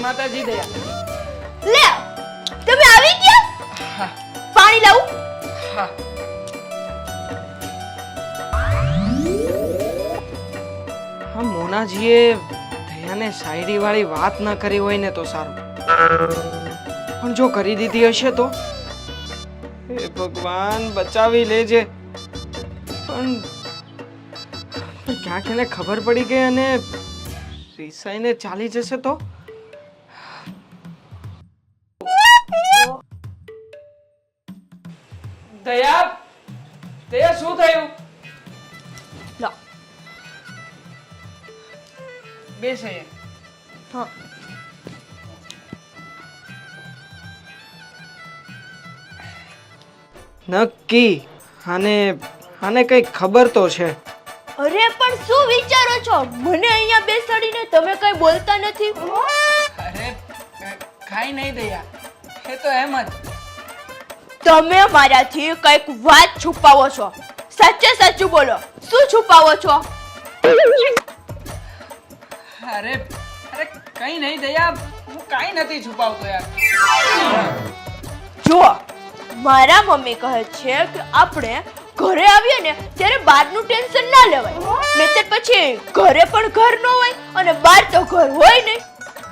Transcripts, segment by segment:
માતાજી દયા. લે તમે આવી ગયા? હા પાણી લાવું? હા. હા મોનાજીએ દયાને શાયરી વાળી વાત ન કરી હોય ને તો સારું, પણ જો કરી દીધી હશે તો હે ભગવાન બચાવી લેજે. પણ ક્યાંક એને ખબર પડી ગઈ અને રિસાઈને ચાલી જશે તો? દયા, દયા શું થયું? લો. બેસ અહીંયા. હા. નક્કી આને કઈ ખબર તો છે. અરે પણ શું વિચારો છો? મને અહીંયા બેસાડીને તમે કઈ બોલતા નથી. અરે કાઈ નહીં દયા, એ તો એમ જ. તમે મારાથી કઈક વાત છુપાવો છો. સાચે સાચું બોલો, શું છુપાવો છો? અરે અરે કઈ નહીં દયા, હું કાઈ નથી છુપાવતો યાર. જુઓ, મારા મમ્મી કહે છે કે આપણે ઘરે આવીએ ને ત્યારે બહારનું ટેન્શન ના લેવાય, નહીંતર પછી ઘરે પણ ઘર ન હોય અને બહાર તો ઘર હોય નહીં.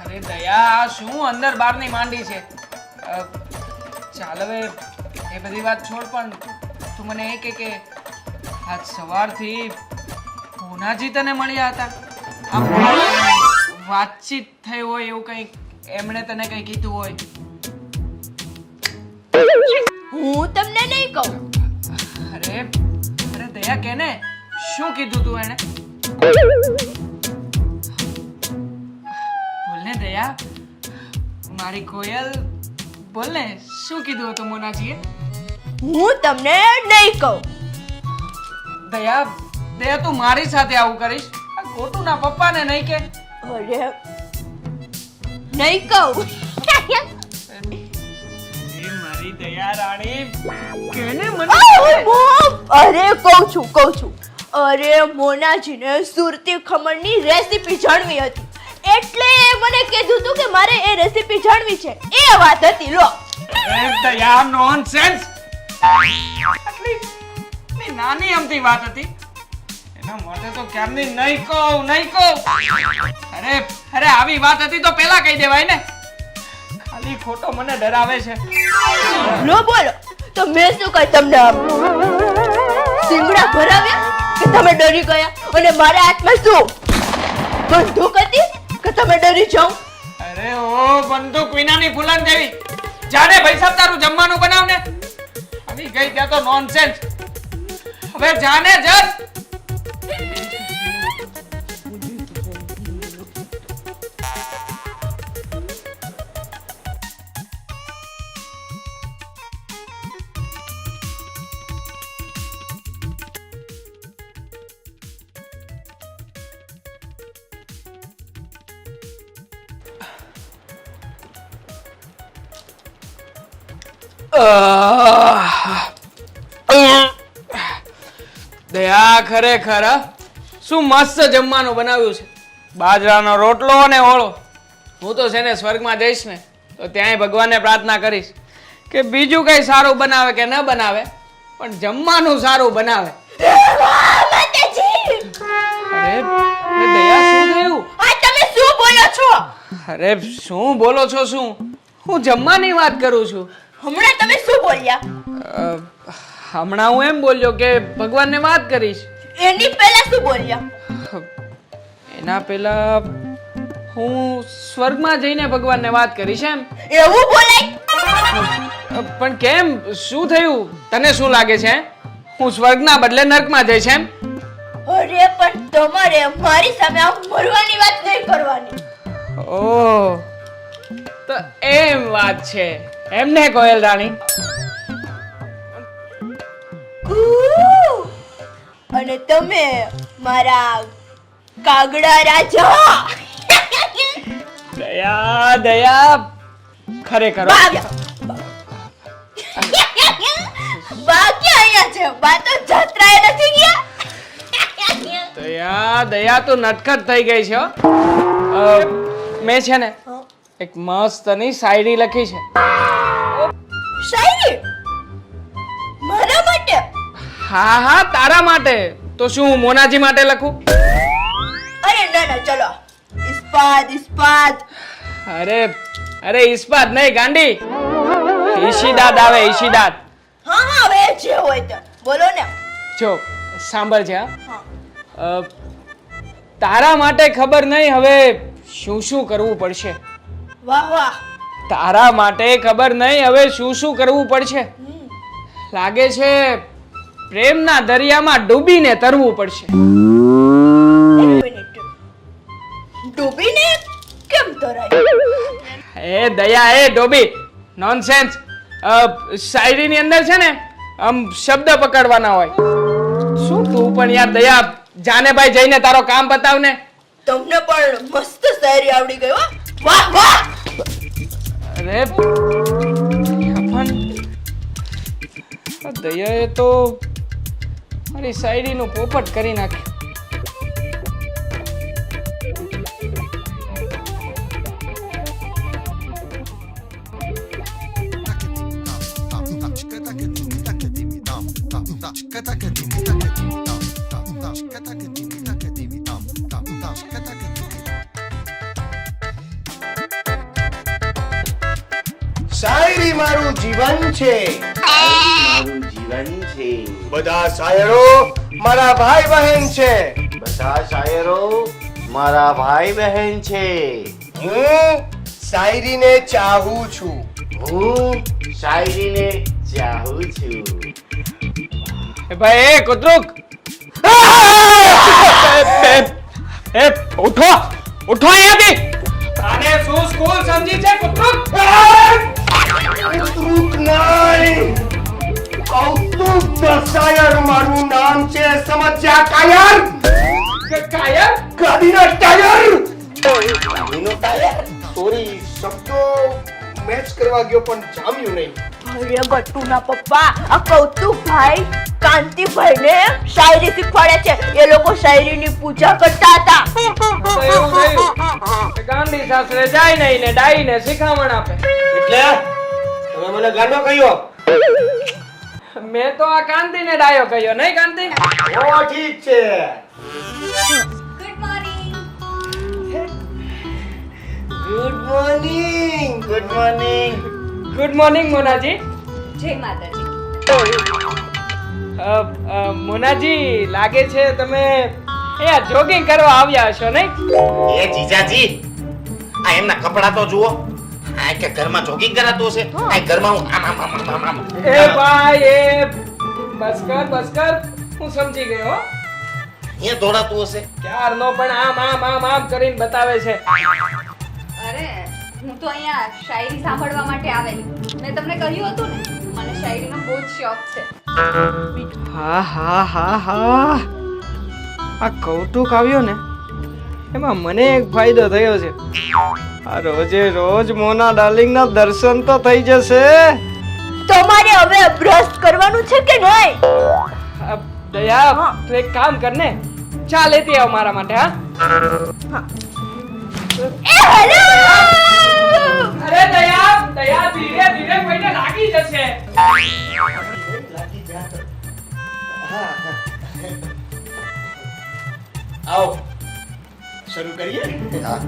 અરે દયા, આ શું અંદર બહારની માંડી છે? ચાલ હવે એ બધી વાત છોડ, પણ તું મને એ કે આજ સવારથી પૂનાજી તને મળ્યા હતા? આમ વાતચીત થઈ હોય એવું કંઈક, એમણે તને કંઈ કીધું હોય? હું તમને નહીં કહું. અરે અરે દયા કેને શું કીધું તું એને? બોલને દયા, મારી કોયલ, બોલને શું કીધું હતું મોનાજીએ? હું તમને નહીં કહું. દયા, દયા તું મારી સાથે આવું કરીશ? આ ખોટું ના પપ્પાને નહીં કે? અરે નહીં કહું. એ મારી દયા રાણી, કેને મને? અરે કહું છું. અરે મોનાજીને સુરતી ખમણની રેસીપી જાણવી હતી, એટલે એ મને કીધું હતું કે મારે એ રેસીપી જાણવી છે. એ વાત હતી. લો. એ દયા, નોનસેન્સ! આટલી નાની અમથી વાત હતી, એના માટે તો ક્યારની નહીં કહું. અરે અરે આવી વાત હતી તો પહેલા કહી દેવાય ને. ખાલી ખોટો મને ડરાવે છે. લો બોલો, તો મેં શું કહી તમને? સિંગડા ભરાવ્યા કે તમે ડરી ગયા? અને મારા હાથમાં શું બંદૂક હતી કે તમે ડરી જાઓ? અરે ઓ બંદૂક વિનાની ફૂલન જેવી, જાને પૈસા તારું જમવાનું બનાવ ને. આવી ગઈ ત્યાં તો નોનસેન્સ. હવે જાને જર. દયા, ખરેખર શું મસ્ત જમવાનું બનાવ્યું છે. બાજરાનો રોટલો અને ઓળો. હું તો છે ને સ્વર્ગમાં જઈશ ને તો ત્યાંય ભગવાનને પ્રાર્થના કરીશ કે બીજું કઈ સારું બનાવે કે ન બનાવે, પણ જમવાનું સારું બનાવે. અરે દયા, શું થયું? તમે શું બોલો છો? અરે શું બોલો છો? શું? હું જમવાની વાત કરું છું. હમણાં તમે શું બોલ્યા? હમણાં હું એમ બોલ્યો કે ભગવાનને વાત કરીશ. એની પહેલા શું બોલ્યા? એના પહેલા હું સ્વર્ગમાં જઈને ભગવાનને વાત કરીશ એમ. એવું બોલાય? પણ કેમ? શું થયું? તને શું લાગે છે હું સ્વર્ગના બદલે નર્કમાં જઈશ એમ? અરે પણ તમારે મારી સામે આમ મરવાની વાત નહીં કરવાની. ઓહ, તો એમ વાત છે એમને કોયલ રાણી? અને તમે મારા કાગડા રાજા. દયા, દયા, ખરેખર બા ક્યાં અહીંયા છે? બા તો જાત્રાએ નથી ગયા. દયા, દયા તો નટખટ થઈ ગઈ છે હો. મેં છે ને એક મસ્તની શાયરી લખી છે. શાયરી મારા માટે? હા હા, તારા માટે. તો શું હું મોનાજી માટે લખું? અરે ના ના, ચલો. ઇસ્પાત ઇસ્પાત. અરે ઇસ્પાત નહીં ગાંડી, ઈશીદાદ આવે, ઈશીદાદ. હા હા, હવે જે હોય તે બોલો ને. જો સાંભળ છે. હા. તારા માટે ખબર નહીં હવે શું શું કરવું પડશે. વાહ વાહ. તારા માટે ખબર નહીં હવે શું શું કરવું પડશે. લાગે છે પ્રેમના દરિયામાં ડૂબીને તરવું પડશે. એક મિનિટ. ડૂબીને કેમ તરાય? એ દયા, એ ડોબી, નોનસેન્સ. શાયરીની અંદર છે ને આમ શબ્દ પકડવાના હોય. શું તું પણ યાર દયા, જાને ભાઈ જઈને તારો કામ બતાવ ને. તમને પણ મસ્ત શાયરી આવડી ગઈ હો. વાહ વાહ. અરે પણ દયાએ તો મારી શાયરીનું પોપટ કરી નાખ્યું. શાયરી મારું જીવન છે. મારું જીવન છે. બધા શાયરો મારા ભાઈ બહેન છે. બધા શાયરો મારા ભાઈ બહેન છે. હું શાયરીને ચાહું છું. હું શાયરીને ચાહું છું. એ ભાઈ, એ કુતરુક, એ ઉઠો ઉઠો અહીંયાથી. તાને શું સ્કૂલ સમજી છે કુતરુક? કૌતુક નહીં, કૌતુક ધ શાયર મારું નામ છે. સમજ્યા કાયર? કાયર? ગાડીના ટાયર. ગાડીનો ટાયર. સોરી, શબ્દો મેચ કરવા ગયો પણ જામ્યું નહીં. અરે ગટ્ટુના પપ્પા, આ કૌતુકભાઈ કાંતિભાઈને શાયરી શીખવાડે છે. એ લોકો શાયરીની પૂજા કરતા હતા. તો એવું થયું કે ગાંધી શાસ્ત્રે જાય નહીં ને ડાઈને શિખામણ આપે. એટલે તમે મને ગાંડો કહ્યો? મેં તો આ કાંતિને ડાયો કહ્યો, નહીં કાંતિ? ઓ ઠીક છે. Good morning. Good morning. Good morning. Good morning Monaji. જય માતાજી. મોનાજી, લાગે છે તમે અહીંયા જોગિંગ કરવા આવ્યા હશો, નહીં? એ જીજાજી, આ એમના કપડા તો જુઓ. આ કે ઘરમાં જોગિંગ કરાતું હશે. આ ઘરમાં હું આમ આમ આમ આમ આમ. એ ભાઈ, એ બસ કર, હું સમજી ગયો હો. અહીંયા દોડાતું હશે. ક્યારનો પણ આમ આમ આમ આમ કરીને બતાવે છે. અરે હું તો અહીંયા શાયરી સાંભળવા માટે આવેલી. મેં તમને કહ્યું હતું ને, મને શાયરીનો બહુ જ શોખ છે. હા, આ કૌતુક આવ્યો ને એમાં મને એક ફાયદો થયો છે. આ રોજે રોજ મોના ડાર્લિંગ ના દર્શન તો થઈ જશે. તમારે હવે બ્રશ કરવાનું છે કે નહીં? દયા, તું એક કામ કર ને, ચા લેતી આવ મારા માટે. હા, એ હેલો. અરે દયા, ધીરે ધીરે કોઈને લાગી જશે. આવો શરૂ કરીએ. હા.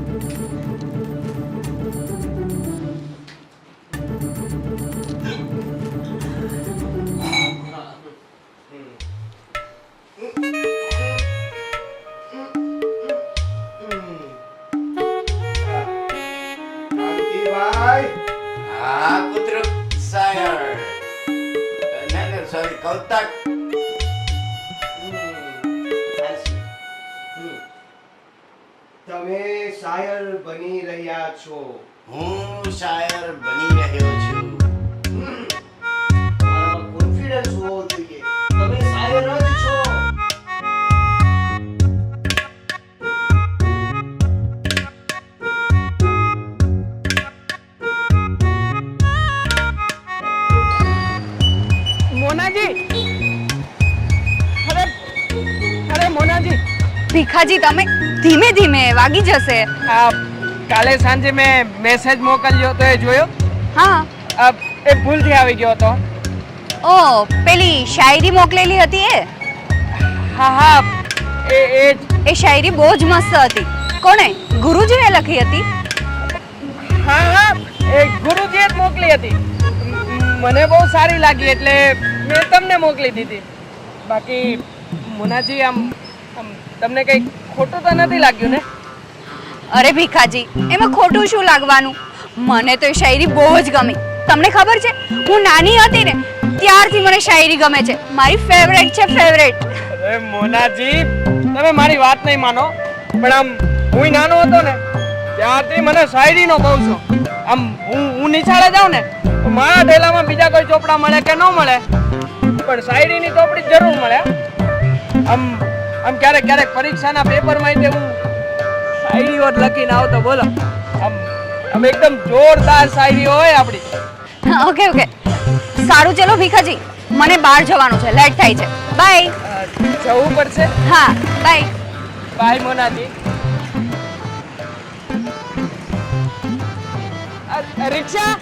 કાંતિભાઈ, હા, કુતરુક શાયર. ના, sorry, કૌતક. તમે શાયર બની રહ્યા છો. હું શાયર બની રહ્યો છું. તમારામાં કોન્ફિડન્સ હોવો જોઈએ. તમે શાયર જ છો. મોનાજી, અરે મોનાજી, ભીખાજી, તમે ધીમે ધીમે વાગી જશે. કાલે સાંજે મેં મેસેજ મોકલ્યો તો એ જોયો? હા. એ ભૂલથી આવી ગયો હતો. ઓ પેલી શાયરી મોકલેલી હતી એ? હા એ એ શાયરી બહુ જ મસ્ત હતી. કોણે? ગુરુજીએ લખી હતી? હા એ ગુરુજીએ જ મોકલી હતી. મને બહુ સારી લાગી એટલે મેં તમને મોકલી દીધી. બાકી મોનાજી આમ તમને કંઈ ખોટું તો નથી લાગ્યું ને? અરે ભીખાજી, એમાં ખોટું શું લાગવાનું? મને તો એ શાયરી બહુ જ ગમી. તમને ખબર છે, હું નાની હતી ને ત્યારથી મને શાયરી ગમે છે. મારી ફેવરેટ છે, ફેવરેટ. અરે મોનાજી, તમે મારી વાત નહીં માનો, પણ આમ હું નાનો હતો ને ત્યારથી મને શાયરીનો બહુ શોખ. આમ હું નિશાળે જાઉં ને તો મારા ઢેલામાં બીજા કોઈ ચોપડા મળે કે ન મળે, પણ શાયરીની ચોપડી જરૂર મળે. આમ ક્યારેક પરીક્ષાના પેપરમાં તે હું શાયરીઓ જ લખીને આવતો. બોલો, આમ એકદમ જોરદાર શાયરી હોય આપણી. ઓકે ઓકે, સારું ચલો ભીખાજી, મને બહાર જવાનું છે, લેટ થાય છે. બાય. જવું પડશે. હા, બાય. બાય મોનાજી. રિક્ષા